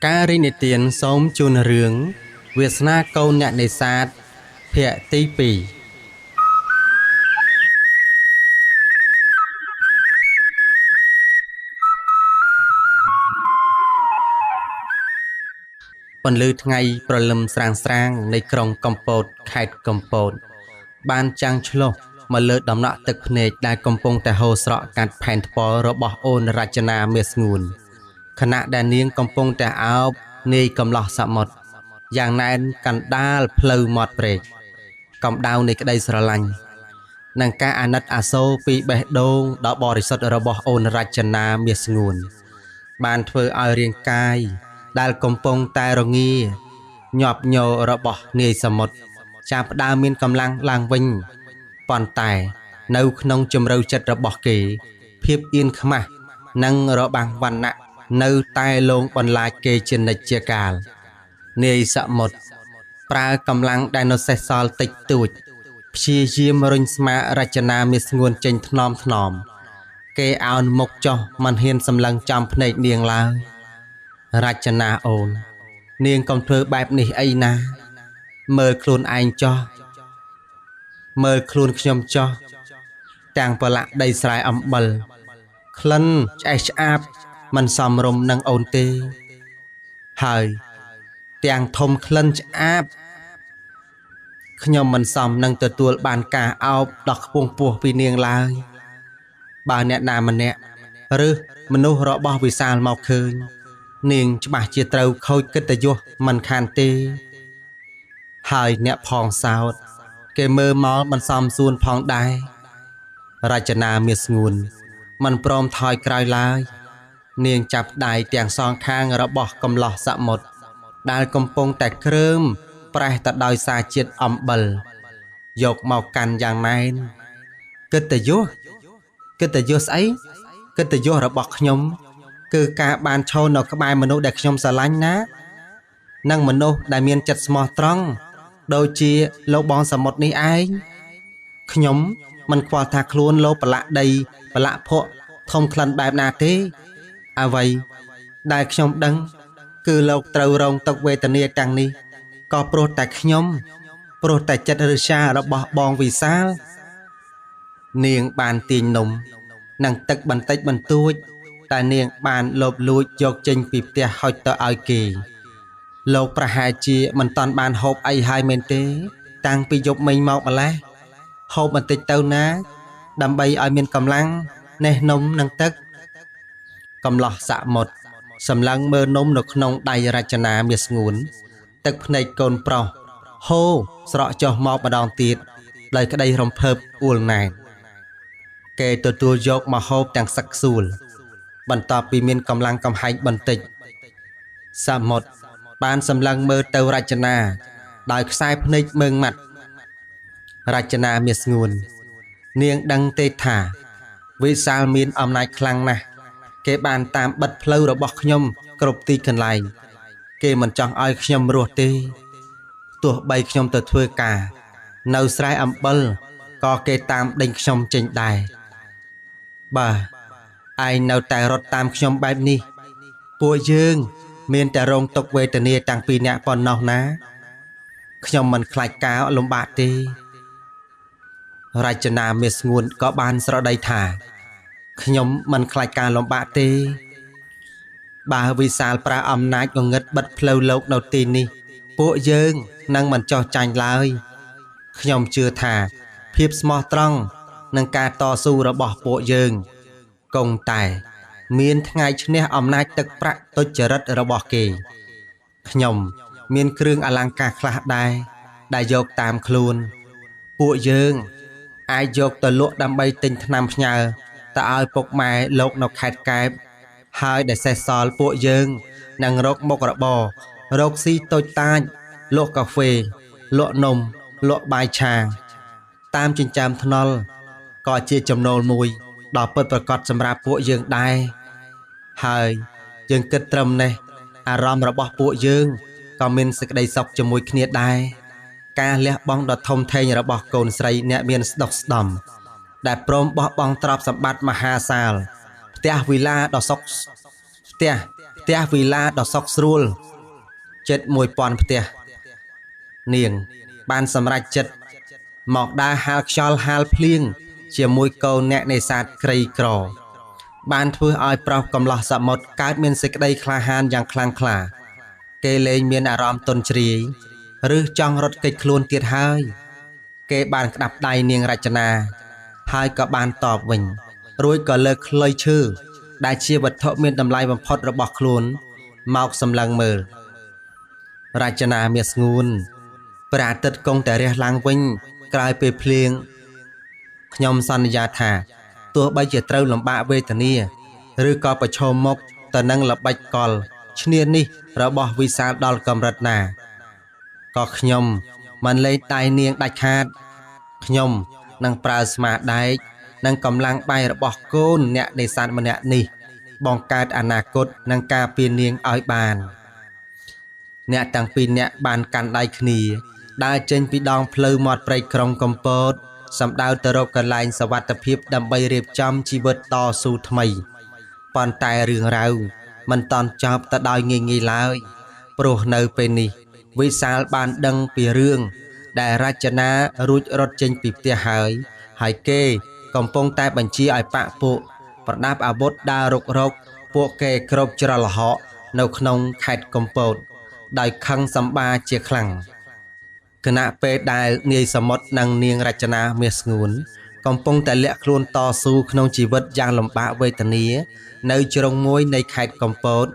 ការរីកនិទានសូមជូនរឿងវាសនាកូនអ្នកនេសាទភាគទី2ពន្លឺថ្ងៃព្រលឹមស្រាងៗនៃក្រុងកំពតខេត្តកំពតបានចាំងឆ្លុះមកលើដំណក់ទឹកភ្នែកដែលកំពុងតែហូរស្រក់កាត់ផែនថ្ពាល់របស់អូនរចនាមាសស្ងួនខណៈដែលនាងកំពុងតែអោបនាយកំឡោះសមុទ្រយ៉ាងណែនកណ្ដាលផ្លូវមាត់ព្រែកកម្ដៅនៃក្តីស្រឡាញ់និងការអាណិតអាសូរពីបេះដូងដ៏បរិសុទ្ធរបស់អូនរចនាមាសស្ងួនបានធ្វើឲ្យរាងកាយដែលកំពុងតែរងាញាប់ញ័ររបស់នាយសមុទ្រចាប់ផ្ដើមមានកម្លាំងឡើងវិញប៉ុន្តែនៅក្នុងជំរឿចិត្តរបស់គេភាពអៀនខ្មាស់និងរបាំងវណ្ណៈនៅតែលងបន្លាចគេជានិច្ចជាកាលនាយសមុទ្រប្រើកម្លាំងដែលនៅសេសសល់តិចតួចព្យាយាមរុញស្មារចនាមាសស្ងួនចេញថ្នមគេអោនមុខចុះមិនហ៊ានសម្លឹងចំភ្នែកនាងឡើយរចនាអូននាងកុំធ្វើបែបនេះអីណាមើលខ្លួនឯងចុះមើលខ្លួនខ្ញុំចុះទាំងប្រឡាក់ដីស្រែអំបិលក្លិនឆ្អេះឆ្អាបមិនសមរម្យនឹងអូនទេហើយទាំងធំក្លិនឆ្អាបខ្ញុំមិនសមនឹងទទួលបានការអោបដ៏ខ្ពង់ខ្ពស់ពីនាងឡើយបើអ្នកណាម្នាក់ឬមនុស្សរបស់វិសាលមកឃើញនាងច្បាស់ជាត្រូវខូចកិត្តិយសមិនខានទេហើយអ្នកផងសោតគេមើលមកមិនសមសួនផងដែររចនាមាសស្ងួនមិនព្រមថយក្រោយឡើយនាងចាប់ដៃទាំងសងខាងរបស់កំឡោះសមុទ្រដែលកំពុងតែគ្រើមប្រេះទៅដោយសារជាតិអំបិលយកមកកាន់យ៉ាងណែនកិត្តិយសស្អីកិត្តិយសរបស់ខ្ញុំគឺការបានឈរនៅក្បែរមនុស្សដែលខ្ញុំស្រឡាញ់ណានិងមនុស្សដែលមានចិត្តស្មោះត្រង់ដូចជាលោកបងសមុទ្រនេះឯងខ្ញុំមិនខ្វល់ថាខ្លួនលោកប្រឡាក់ដីប្រឡាក់ភក់ធំក្លិនបែបណាទេអ្វីដែលខ្ញុំដឹងគឺលោកត្រូវរងទុក្ខវេទនាទាំងនេះក៏ព្រោះតែចិត្តឫស្យារបស់បងវិសាលនាងបានទាញនំនិងទឹកបន្តិចបន្តួចតែនាងបានលបលួចយកចេញពីផ្ទះហុចទៅឲ្យគេលោកប្រហែលជាមិនតាន់បានហូបអីហើយមែនទេតាំងពីយប់មិញមកម្លេះហូបបន្តិចទៅណាដើម្បីឲ្យមានកម្លាំងណេះនំនិងទឹកកំឡោះសមុទ្រសម្លឹងមើលនំនៅក្នុងដៃរចនាមាសស្ងួនទឹកភ្នែកកូនប្រុសហូរស្រក់ចុះមកម្ដងទៀតដោយក្តីរំភើបអួលណែនគេទទួលយកម្ហូបទាំងសឹកសួលបន្ទាប់ពីមានកម្លាំងកំហែងបន្តិចសមុទ្របានសម្លឹងមើលទៅរចនាដោយខ្សែភ្នែកមើងម៉ាត់រចនាមាសស្ងួននាងដឹងទេថាវិសាលមានអំណាចខ្លាំងណាស់គេបានតាមបិទផ្លូវរបស់ខ្ញុំគ្រប់ទីកន្លែងគេមិនចង់ឲ្យខ្ញុំរស់ទេទោះបីខ្ញុំទៅធ្វើការនៅស្រែអំបិលក៏គេតាមដេញខ្ញុំចេញដែរបើឯងនៅតែរត់តាមខ្ញុំបែបនេះពួកយើងមានតែរងទុក្ខវេទនាតាំងពីអ្នកប៉ុណ្ណោះណាខ្ញុំមិនខ្លាចការលំបាកទេរចនាមាសស្ងួនក៏បានស្រដីថាខ្ញុំមិនខ្លាចការលំបាកទេបើវិសាលប្រើអំណាចងងឹតបិទផ្លូវលោកនៅទីនេះពួកយើងនឹងមិនចោះចាញ់ឡើយខ្ញុំជឿថាភាពស្មោះត្រង់និងការតស៊ូរបស់ពួកយើងគង់តែមានថ្ងៃឈ្នះអំណាចទឹកប្រាក់ទុច្ចរិតរបស់គេខ្ញុំមានគ្រឿងអលង្ការខ្លះដែរដែលយកតាមខ្លួនពួកយើងអាចយកទៅលក់ដើម្បីទិញថ្នាំផ្ញើទៅឲ្យពុកម៉ែលោកនៅខេត្តកែបហើយដែលសេសសល់ពួកយើងនឹងរកមុខរបររកស៊ីតូចតាចលក់កាហ្វេលក់នំលក់បាយឆាតាមចិញ្ចើមថ្នល់ក៏ជាចំណូលមួយដ៏ពិតប្រាកដសម្រាប់ពួកយើងដែរហើយយើងគិតត្រឹមនេះអារម្មណ៍របស់ពួកយើងក៏មានសេចក្តីសុខជាមួយគ្នាដែរការលះបង់ដ៏ធំធេងរបស់កូនស្រីអ្នកមានស្ដុកស្ដំដែលព្រមបោះបង់ទ្រព្យសម្បត្តិមហាសាលផ្ទះវិឡាដ៏សុខផ្ទះ ទះវិឡាដ៏សុកស្រួលជិត1000ផ្ទះនាងបានសម្រេចចិត្តមកដើរហាលខ្យល់ហាលភ្លៀងជាមួយកូនអ្នកនេសាទក្រីក្របានធ្វើឲ្យប្រុសកំឡោះសមុទ្រកើតមានសេចក្តីក្លាហានយ៉ាងខ្លាំងក្លាគេលែងមានអារម្មណ៍ទន់ជ្រាយឬចង់រត់គេចខ្លួនទៀតហើយគេបានក្តាប់ដៃនាងរចនាហើយក៏បានតបវិញរួចក៏លើកខ្លុយឈើដែលជាវត្ថុមានតម្លៃបំផុតរបស់ខ្លួនមកសម្លឹងមើលរចនាមាសស្ងួនព្រះអាទិត្យគង់តែរះឡើងវិញក្រោយពេលភ្លៀងខ្ញុំសន្យាថាទោះបីជាត្រូវលំបាកវេទនាឬក៏ប្រឈមមុខទៅនឹងល្បិចកលឈ្នានីសរបស់វិសាលដល់កម្រិតណាក៏ខ្ញុំមិនលែងដៃនាងដាច់ខាតខ្ញុំនឹងប្រើស្មាដែកនិងកម្លាំងបាយរបស់កូនអ្នកនេសាទម្នាក់នេះបង្កើតអនាគតនិងការពារនាងឲ្យបានអ្នកទាំងពីរនាក់បានកាន់ដៃគ្នាដើរចេញពីដងផ្លូវមាត់ព្រែកក្រុងកំពតសម្ដៅទៅរកកន្លែងសុវត្ថិភាពដើម្បីរៀបចំជីវិតតស៊ូថ្មីប៉ុន្តែរឿងរ៉ាវមិនតាន់ចប់ទៅដោយងាយៗឡើយព្រោះនៅពេលនេះវិសាលបានដឹងពីរឿងដែលរចនារួចរត់ចេញពីផ្ទះហើយគេកំពុងតែបញ្ជាឲ្យបាក់ពួកប្រដាប់អាវុធដើររុករកពួកគេគ្រប់ច្រឡហកនៅក្នុងខេត្តកំពតដោយខឹងសម្បាជាខ្លាំងគណៈពេលដែលនាយសមុទ្រនិងនាងរចនាមាសស្ងួនកំពុងតែលាក់ខ្លួនតស៊ូក្នុងជីវិតយ៉ាងលំបាកវេទនានៅជ្រុងមួយនៃខេត្តកំពត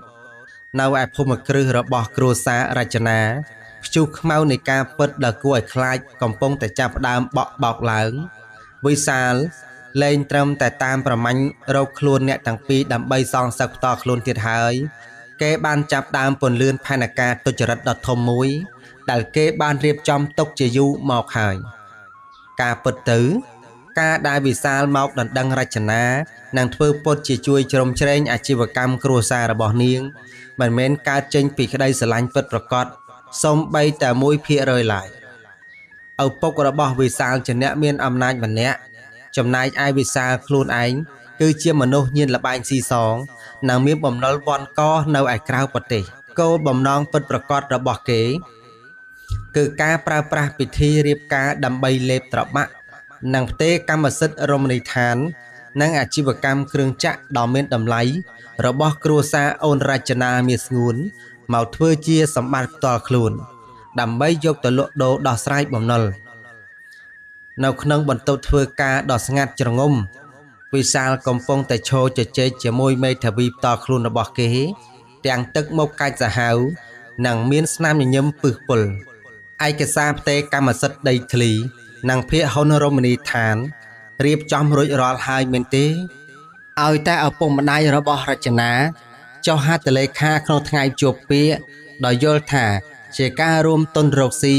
នៅឯភូមិគ្រឹះរបស់គ្រួសាររចនាព្យុះខ្មៅនៃការពិតដ៏គួរឲ្យខ្លាចកំពុងតែចាប់ផ្ដើមបក់បោកឡើងវិសាលលែងត្រឹមតែតាមប្រមាញ់រកខ្លួនអ្នកទាំងពីរដើម្បីសងសឹកផ្ទាល់ខ្លួនទៀតហើយគេបានចាប់ដើមពន្លឿនផែនការទុច្ចរិតដ៏ធំមួយដែលគេបានរៀបចំទុកជាយូរមកហើយការពិតទៅការដែលវិសាលមកដណ្ដឹងរចនានិងធ្វើពុតជាជួយជ្រោមជ្រែងអាជីវកម្មគ្រួសាររបស់នាងមិនមែនកើតចេញពីក្តីស្រឡាញ់ពិតប្រាកដសូម្បីតែ 1% ឡើយឪពុករបស់វិសាលជាអ្នកមានអំណាចម្នាក់ចំណែកឯវិសាលខ្លួនឯងគឺជាមនុស្សញៀនលបែងស៊ីសងនិងមានបំណុលវ័នកនៅឯក្រៅប្រទេសគោលបំណងពិតប្រាកដរបស់គេគឺការប្រើប្រាស់ពិធីរៀបការដើម្បីលេបត្របាក់និងផ្ទេរកម្មសិទ្ធិរមណីយដ្ឋាននិងអាជីវកម្មគ្រឿងចក្រដ៏មានតម្លៃរបស់គ្រួសារអូនរចនាមាសស្ងួនមកធ្វើជាសម្បត្តិផ្ទាល់ខ្លួនដើម្បីយកទៅលក់ដូរដោះស្រាយបំណុលនៅក្នុងបន្ទប់ធ្វើការដ៏ស្ងាត់ជ្រងំវិសាលកំពុងតែឈរជជែកជាមួយមេធាវីផ្ទាល់ខ្លួនរបស់គេទាំងទឹកមុខកាច់សាហាវនិងមានស្នាមញញឹមពឹសពុលឯកសារផ្ទេរកម្មសិទ្ធិដីធ្លីនិងភាគហ៊ុនរមណីយដ្ឋានរៀបចំរួចរាល់ហើយមែនទេឲ្យតែឪពុកម្ដាយរបស់រចនាចុះហត្ថលេខាក្នុងថ្ងៃជួបពាក្យដោយយល់ថាជាការរួមទុនរកស៊ី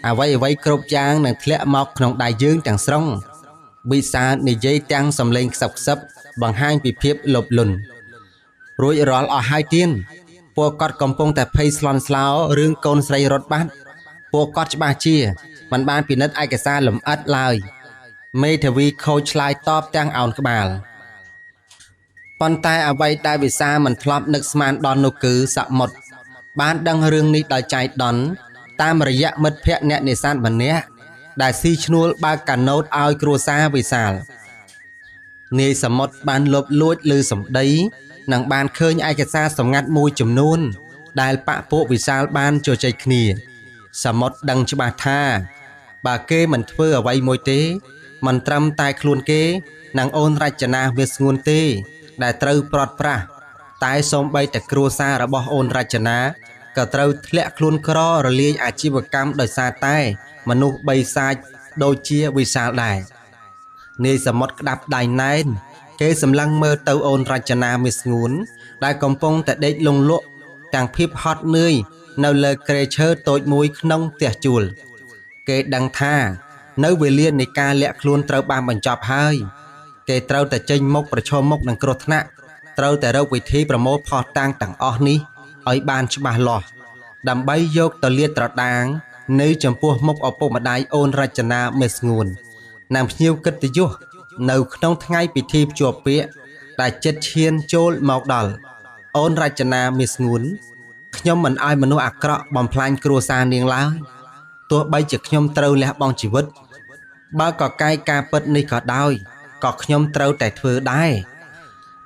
អ្វីគ្រប់យ៉ាងនឹងធ្លាក់មកក្នុងដៃយើងទាំងស្រុងវិសាលនិយាយទាំងសំឡេងខ្សឹបខ្សឹបបង្ហាញពីភាពលោភលន់រួចរាល់អស់ហើយទៀនពួកគាត់កំពុងតែភ័យស្លន់ស្លោរឿងកូនស្រីរត់បាត់ពួកគាត់ច្បាស់ជាមិនបានពិនិត្យឯកសារលម្អិតឡើយមេធាវីខូចឆ្លើយតបទាំងអោនក្បាលប៉ុន្តែអ្វីដែលវិសាលមិនធ្លាប់នឹកស្មានដល់នោះគឺសមុទ្របានដឹងរឿងនេះដោយចៃដន្យតាមរយៈមិត្តភ័ក្តិអ្នកនេសាទម្នាក់ដែលស៊ីឈ្នួលបើកកាណូតឲ្យគ្រួសារវិសាលនាយសមុទ្របានលបលួចឮសម្ដីនិងបានឃើញឯកសារសម្ងាត់មួយចំនួនដែលបពពួកវិសាលបានជជែកគ្នាសមុទ្រដឹងច្បាស់ថាបើគេមិនធ្វើអ្វីមួយទេមិនត្រឹមតែខ្លួនគេនិងអូនរចនាមាសស្ងួនទេដែលត្រូវព្រាត់ប្រាសតែសូម្បីតែគ្រួសាររបស់អូនរចនាក៏ត្រូវធ្លាក់ខ្លួនក្ររលាយអាជីវកម្មដោយសារតែមនុស្សបីសាច់ដូចជាវិសាលដែរនាយសមុទ្រក្តាប់ដៃណែនគេសម្លឹងមើលទៅអូនរចនាមាសស្ងួនដែលកំពុងតែដេកលង់លក់ទាំងភាពហត់នឿយនៅលើគ្រែឈើតូចមួយក្នុងផ្ទះជួលគេដឹងថានៅវេលានៃការលាក់ខ្លួនត្រូវបានបញ្ចប់ហើយគេត្រូវតែចេញមុខប្រឈមមុខនឹងគ្រោះថ្នាក់ត្រូវតែរកវិធីប្រមូលផុសតាងទាំងអស់នេះឲ្យបានច្បាស់លាស់ដើម្បីយកទៅលាតត្រដាងនៅចំពោះមុខឪពុកម្ដាយអូនរចនាមាសស្ងួននិងភ្ញៀវកិត្តិយសនៅក្នុងថ្ងៃពិធីភ្ជាប់ពាក្យដែលជិតឈានចូលមកដល់ អូនរចនាមាសស្ងួនខ្ញុំមិនឲ្យមនុស្សអាក្រក់បំផ្លាញគ្រួសារនាងឡើយទោះបីជាខ្ញុំត្រូវលះបង់ជីវិតបើក៏កាយការពិតនេះក៏ដោយក៏ខ្ញុំត្រូវតែធ្វើដែរ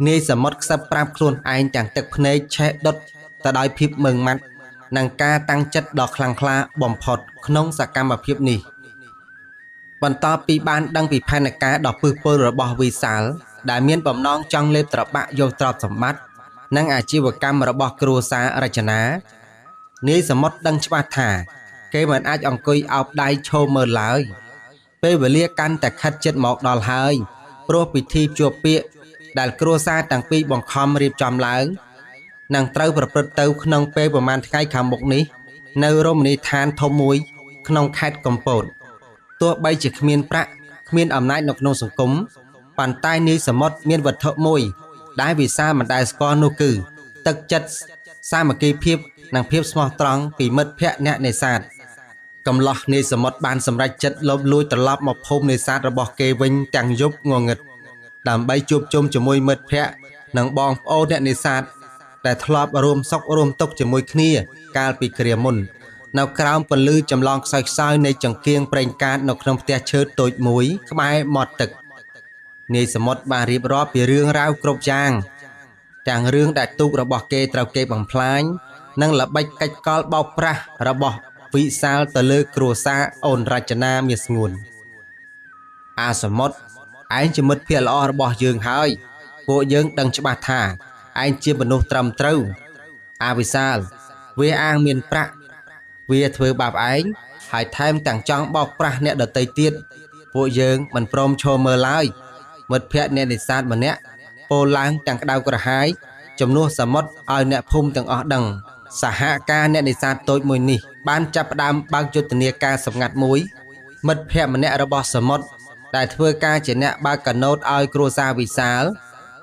នាយសមុទ្រខ្សឹបប្រាប់ខ្លួនឯងទាំងទឹកភ្នែកឆេះដុតទៅដោយភាពម៉ឺងម៉ាត់និងការតាំងចិត្តដ៏ខ្លាំងក្លាបំផុតក្នុងសកម្មភាពនេះបន្ទាប់ពីបានដឹងពីផែនការដ៏ពឹសពុលរបស់វិសាលដែលមានបំណងចង់លេបត្របាក់យកទ្រព្យសម្បត្តិនិងអាជីវកម្មរបស់គ្រួសាររចនានាយសមុទ្រដឹងច្បាស់ថាគេមិនអាចអង្គុយអោបដៃឈរមើលឡើយពេលវេលាកាន់តែខិតជិតមកដល់ហើយព្រោះពិធីភ្ជាប់ពាក្យដែលគ្រួសារទាំងពីរបង្ខំរៀបចំឡើងនឹងត្រូវប្រព្រឹត្តទៅក្នុងពេលប្រមាណថ្ងៃខាងមុខនេះនៅរមណីយដ្ឋានធំមួយក្នុងខេត្តកំពតទោះបីជាគ្មានប្រាក់គ្មានអំណាចនៅក្នុងសង្គមប៉ុន្តែនាយសមុទ្រមានវត្ថុមួយដែលវិសាលមិនដែលស្គាល់នោះគឺទឹកចិត្តសាមគ្គីភាពនិងភាពស្មោះត្រង់ពីមិត្តភ័ក្តិអ្នកនេសាទកំឡោះនាយសមុទ្របានសម្រេចចិត្តលបលួចត្រឡប់មកភូមិនេសាទរបស់គេវិញទាំងយប់ងងឹតដើម្បីជួបជុំជាមួយមិត្តភ័ក្តិនិងបងប្អូនអ្នកនេសាទដែលធ្លាប់រួមសុខរួមទុក្ខជាមួយគ្នាកាលពីគ្រាមុននៅក្រោមពន្លឺចម្លងខ្សោយៗនៃចង្កៀងប្រេងកាតនៅក្នុងផ្ទះឈើតូចមួយក្បែរមាត់ទឹកនាយសមុទ្របានរៀបរាប់ពីរឿងរ៉ាវគ្រប់យ៉ាងទាំងរឿងដែលទូករបស់គេត្រូវគេបំផ្លាញនិងល្បិចកិច្ចកលបោកប្រាស់របស់វិសាលទៅលើគ្រួសារអូនរចនាមាសស្ងួនអាសមុទ្រឯងជាមិត្តភក្តិល្អរបស់យើងហើយពួកយើងដឹងច្បាស់ថាឯងជាមនុស្សត្រឹមត្រូវអាវិសាលវាអាងមានប្រាក់វាធ្វើបាបឯងហើយថែមទាំងចង់បោកប្រាស់អ្នកដទៃទៀតពួកយើងមិនព្រមឈរមើលឡើយមិត្តភក្តិអ្នកនេសាទម្នាក់ពោលឡើងទាំងក្តៅក្រហាយជំនួសសមុទ្រឲ្យអ្នកភូមិទាំងអស់ដឹងសហការអ្នកនេសាទតូចមួយនេះបានចាប់ផ្ដើមបើកយុទ្ធនាការសម្ងាត់មួយមិត្តភក្តិម្នាក់របស់សមុទ្រដែលធ្វើការជាអ្នកបើកកាណូតឲ្យគ្រួសារវិសាល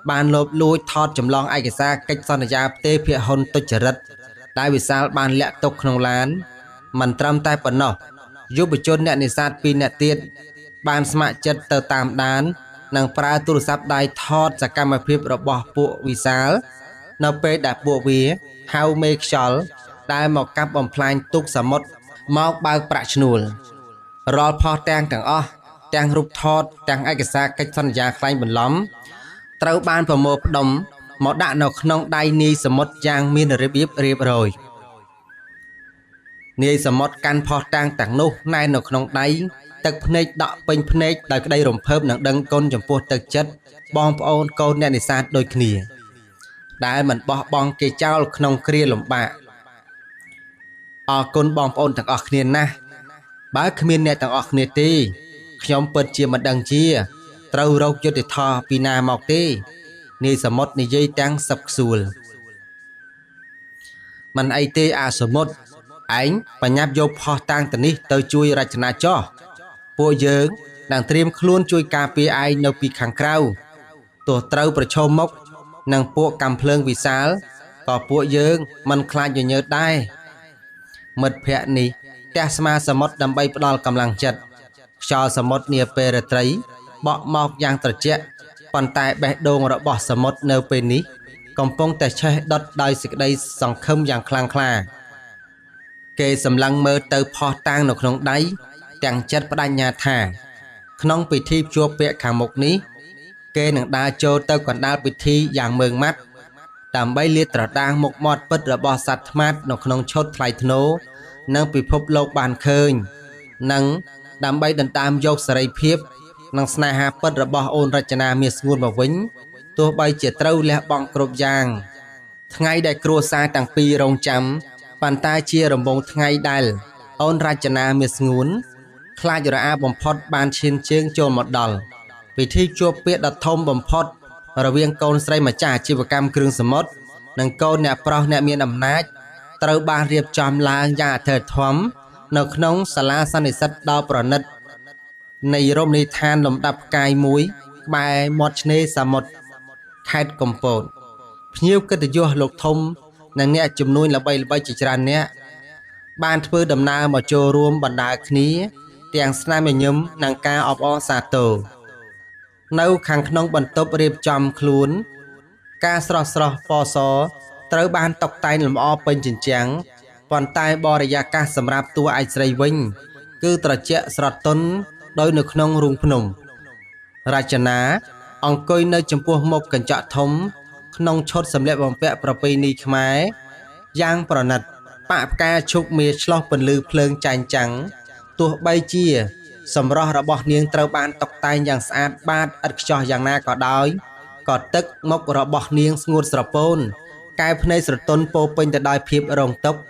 បានលបលួចថតចម្លងឯកសារកិច្ចសន្យាផ្ទេរភាគហ៊ុនទុច្ចរិតដែលវិសាលបានលាក់ទុកក្នុងឡានមិនត្រឹមតែប៉ុណ្ណោះយុវជនអ្នកនេសាទ2នាក់ទៀតបានស្ម័គ្រចិត្តទៅតាមដាននិងប្រើទូរស័ព្ទដៃថតសកម្មភាពរបស់ពួកវិសាលនៅពេលដែលពួកវាហៅមេខ្យល់ដែលមកកាប់បំផ្លាញទូកសមុទ្រមកបើកប្រាក់ឈ្នួលរាល់ផុសទាំងអស់ទាំងរូបថតទាំងឯកសារកិច្ចសន្យាខ្លែងបន្លំត្រូវបានប្រមូលផ្ដុំមកដាក់នៅក្នុងដៃនាយសមុទ្រយ៉ាងមានរបៀបរៀបរយនាយសមុទ្រកាន់ផុសទាំងនោះណែននៅក្នុងដៃទឹកភ្នែកដក់ពេញភ្នែកដោយក្តីរំភើបនិងដឹងគុណចំពោះទឹកចិត្តបងប្អូនកូនអ្នកនេសាទដូចគ្នាដែលមិនបោះបង់គេចោលក្នុងគ្រាលំបាកអរគុណបងប្អូនទាំងអស់គ្នាណាស់បើគ្មានអ្នកទាំងអស់គ្នាទេខ្ញុំពិតជាមិនដឹងជាត្រូវរកយុត្តិធម៌ពីណាមកទេនាយសមុទ្រនិយាយទាំងសឹកខ្សួលមិនអីទេអាសមុទ្រឯងបញ្ញាប់យកផុសតាំងទៅនេះទៅជួយរចនាចោះពួកយើងនឹងត្រៀមខ្លួនជួយការពារឯងនៅពីខាងក្រៅទោះត្រូវប្រឈមមុខនឹងពួកកាំភ្លើងវិសាលក៏ពួកយើងមិនខ្លាចញញើតដែរមិត្តភ័ក្តិនេះទះស្មាសមុទ្រដើម្បីផ្ដល់កម្លាំងចិត្តខ្យល់សមុទ្រនាពេលរាត្រីបក់មកយ៉ាងត្រជាក់ប៉ុន្តែបេះដូងរបស់សមុទ្រនៅពេលនេះកំពុងតែឆេះដុតដោយសេចក្តីសង្ឃឹមយ៉ាងខ្លាំងក្លាគេសម្លឹងមើលទៅផុសតាំងនៅក្នុងដៃទាំងចិត្តបដិញ្ញាថាក្នុងពិធីភ្ជាប់ពាក្យខាងមុខនេះគេនឹងដើរចូលទៅកណ្ដាលពិធីយ៉ាងម៉ឺងម៉ាត់ដើម្បីលាតត្រដាងមុខមាត់ពិតរបស់សត្វថ្មាតនៅក្នុងឈុតថ្លៃថ្នូរនិងពិភពលោកបានឃើញនិងដើម្បីដណ្ដើមយកសេរីភាពនិងស្នេហាពិតរបស់អូនរចនាមាសស្ងួនមកវិញទោះបីជាត្រូវលះបង់គ្រប់យ៉ាងថ្ងៃដែលគ្រួសារទាំងពីររងចាំប៉ុន្តែជារង្វង់ថ្ងៃដែលអូនរចនាមាសស្ងួនខ្លាចរអាបំផុតបានឈានជើងចូលមកដល់ពិធីជួបពាក្យដ៏ធំបំផុតរវាងកូនស្រីម្ចាស់អាជីវកម្មគ្រឿងសមុទ្រនិងកូនអ្នកប្រុសអ្នកមានអំណាចត្រូវបានរៀបចំឡើងយ៉ាងអធិកធមនៅក្នុងសាលាសន្និសីទដ៏ប្រណិតនៃរមណីយដ្ឋានលំដាប់ផ្កាយមួយក្បែរមាត់ឆ្នេរសមុទ្រខេត្តកំពតភ្ញៀវកិត្តិយសលោកធំនិងអ្នកជំនួញល្បីៗជាច្រើនអ្នកបានធ្វើដំណើរមកចូលរួមបណ្ដាគ្នាទាំងស្នាមញញឹមនិងការអបអរសាទរនៅខាងក្នុងបន្ទប់រៀបចំខ្លួនការស្រស់ពណ៌ស ត្រូវបានតុបតែងលម្អពេញជញ្ជាំងប៉ុន្តែបរិយាកាសសម្រាប់តួឯកស្រីវិញគឺត្រជាក់ស្រទន់ដោយនៅក្នុងរូងភ្នំរចនាអង្គុយនៅចំពោះមុខកញ្ចក់ធំក្នុងឈុតសម្លៀកបំពាក់ប្រពៃណីខ្មែរយ៉ាងប្រណិតប៉ាក់ផ្កាឈូកមាសឆ្លោះពន្លឺភ្លើងចែងចាំងទោះបីជាសម្រស់របស់នាងត្រូវបានតុបតែងយ៉ាងស្អាតបាតឥតខ្ចោះយ៉ាងណាក៏ដោយក៏ទឹកមុខរបស់នាងស្ងួតស្រពោនកែវភ្នែកស្រទន់ពោពេញទៅដោយភាពរងទុក្ខ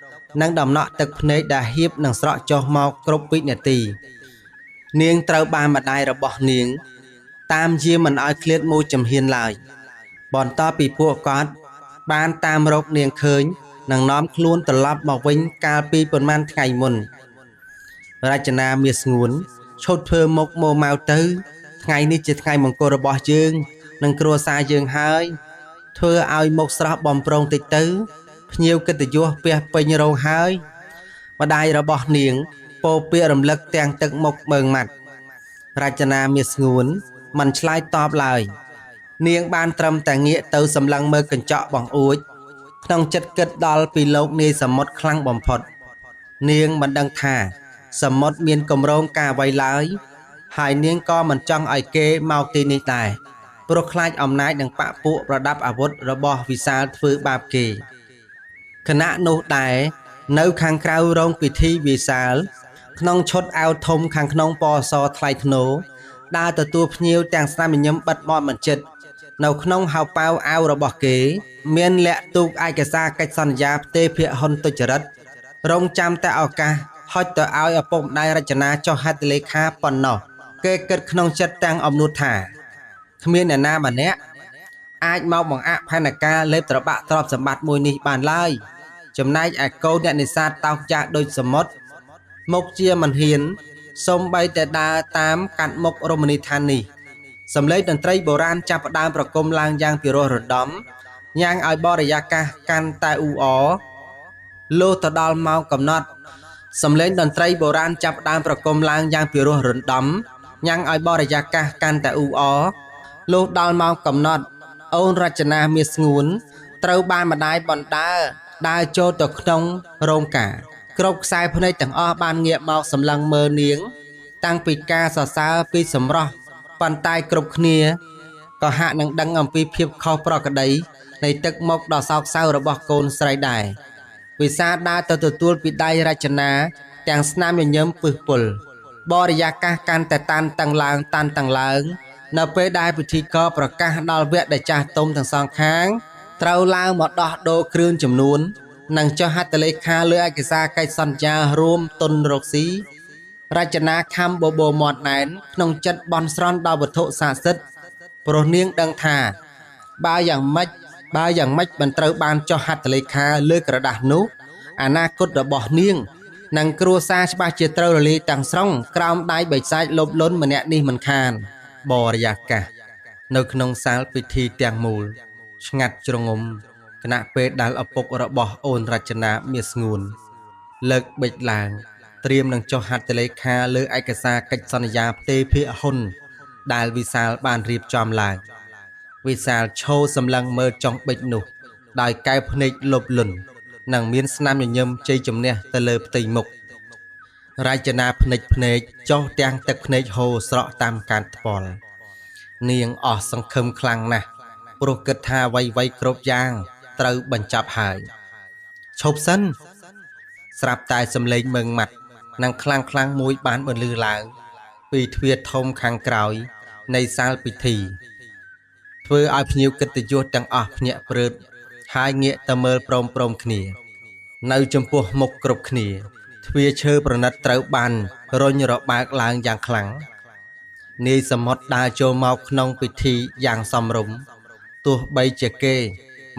និងដំណក់ទឹកភ្នែកដែលហៀបនឹងស្រក់ចុះមកគ្រប់វិនាទីនាងត្រូវបានម្ដាយរបស់នាងតាមយាមមិនឲ្យឃ្លាតមួយចំហៀនឡើយបន្ទាប់ពីពួកគាត់បានតាមរកនាងឃើញនិងនាំខ្លួនត្រឡប់មកវិញកាលពីប៉ុន្មានថ្ងៃមុនរចនាមាសស្ងួនឈប់ធ្វើមុខម៉ូម៉ៅទៅថ្ងៃនេះជាថ្ងៃមង្គលរបស់យើងនិងគ្រួសារយើងហើយធ្វើឲ្យមុខស្រស់បំប្រងតិចទៅភ្ញៀវកិត្តិយសពះពេញរោងហើយម្ដាយរបស់នាងពោពាក្យរំលឹកទាំងទឹកមុខមើងម៉ាត់រចនាមាសស្ងួនមិនឆ្លើយតបឡើយនាងបានត្រឹមតែងាកទៅសម្លឹងមើលកញ្ចក់បង្អួចក្នុងចិត្តគិតដល់ពីលោកនាយសមុទ្រខ្លាំងបំផុតនាងមិនដឹងថាសមុទ្រមានគម្រោងការអ្វីឡើយហើយនាងក៏មិនចង់ឲ្យគេមកទីនេះដែរព្រោះខ្លាចអំណាចនិងបពពួកប្រដាប់អាវុធរបស់វិសាលធ្វើបាបគេគណៈនោះដែរនៅខាងក្រៅរោងពិធីវិសាលក្នុងឈុតអាវធំខាងក្នុងពណ៌សថ្លៃថ្នូរដើរទទួលភ្ញៀវទាំងស្នាមញញឹមបិទមាត់មិនជិតនៅក្នុងហៅប៉ៅអាវរបស់គេមានលាក់ទូកឯកសារកិច្ចសន្យាផ្ទេរភាគហ៊ុនទុច្ចរិតរងចាំតែឱកាសហុចទៅឲ្យឪពុកម្ដាយរចនាចុះហត្ថលេខាប៉ុណ្ណោះគេគិតក្នុងចិត្តទាំងអំនួតថាគ្មានអ្នកណាម្នាក់អាចមកបង្អាក់ផែនការលេបត្របាក់ទ្រព្យសម្បត្តិមួយនេះបានឡើយចំណែកឯកូនអ្នកនេសាទតោកចាស់ដូចសមុទ្រមុខជាមិនហ៊ានសូម្បីតែដើរតាមកាត់មុខរមណីយដ្ឋាននេះសម្លេងតន្ត្រីបុរាណចាប់ផ្ដើមប្រគំឡើងយ៉ាងពិរោះរណ្ដំញ៉ាំងឲ្យបរិយាកាសកាន់តែអ៊ូអរលុះទៅដល់ម៉ោងកំណត់សម្លេងតន្ត្រីបុរាណចាប់ផ្ដើមប្រគំឡើងយ៉ាងពិរោះរណ្ដំញ៉ាំងឲ្យបរិយាកាសកាន់តែអ៊ូអរលុះដល់ម៉ោងកំណត់អូនរចនាមាសស្ងួនត្រូវបានម្ដាយបណ្ដើរដើរចូលទៅក្នុងរោងការគ្រប់ខ្សែភ្នែកទាំងអស់បានងាកមកសម្លឹងមើលនាងតាំងពីការសរសើរពីសម្រស់ប៉ុន្តែគ្រប់គ្នាក៏ហាក់នឹងដឹងអំពីភាពខុសប្រក្រតីនៃទឹកមុខដ៏សោកសៅរបស់កូនស្រីដែរវិសាដើរទៅទទួលពីដៃរចនាទាំងស្នាមញញឹមពឹសពុលបរិយាកាសកាន់តែតានតឹងឡើងនៅពេលដែលពិធីករប្រកាសដល់វគ្គដែលចាស់ទុំទាំងសងខាងត្រូវឡើងមកដោះដូរគ្រឿងចំនួននិងចុះហត្ថលេខាលើឯកសារកិច្ចសន្យារួមទុនរកស៊ីរចនាខំបបោមាត់ណែនក្នុងចិត្តបន់ស្រន់ដល់វត្ថុស័ក្តិសិទ្ធិព្រោះនាងដឹងថាបើយ៉ាងម៉េចមិនត្រូវបានចុះហត្ថលេខាលើក្រដាសនោះអនាគតរបស់នាងនិងគ្រួសារច្បាស់ជាត្រូវរលាយទាំងស្រុងក្រោមដៃបិសាចលបលន់ម្នាក់នេះមិនខានបរិយាកាសនៅក្នុងសាលពិធីទាំងមូលឆ្ងាត់ជ្រងំគណៈពេលដែលឪពុករបស់អូនរចនាមាសស្ងួនលើកបិចឡើងត្រៀមនឹងចុះហត្ថលេខាលើឯកសារកិច្ចសន្យាផ្ទេរភាគហ៊ុនដែលវិសាលបានរៀបចំឡើងវិសាលឈោសម្លឹងមើលចុងបិចនោះដោយកែវភ្នែកលបលន់និងមានស្នាមញញឹមជ័យជំនះទៅលើផ្ទៃមុខរចនាភ្នែកចុះទាំងទឹកភ្នែកហូរស្រក់តាមកានថ្ពាល់នាងអស់សង្ឃឹមខ្លាំងណាស់ព្រោះគិតថាអ្វីៗគ្រប់យ៉ាងត្រូវបញ្ចប់ហើយឈប់សិនស្រាប់តែសំឡេងមើងម៉ាត់និងខ្លាំងមួយបានបន្លឺឡើងពីទ្វារធំខាងក្រោយនៃសាលពិធីធ្វើឲ្យភ្ញៀវកិត្តិយសទាំងអស់ភ្ញាក់ព្រឺតហើយងាកទៅមើលព្រមគ្នានៅចំពោះមុខគ្រប់គ្នាទ្វារឈើប្រណិតត្រូវបានរុញរបើកឡើងយ៉ាងខ្លាំងនាយសមុទ្រដើរចូលមកក្នុងពិធីយ៉ាងសមរម្យទោះបីជាគេ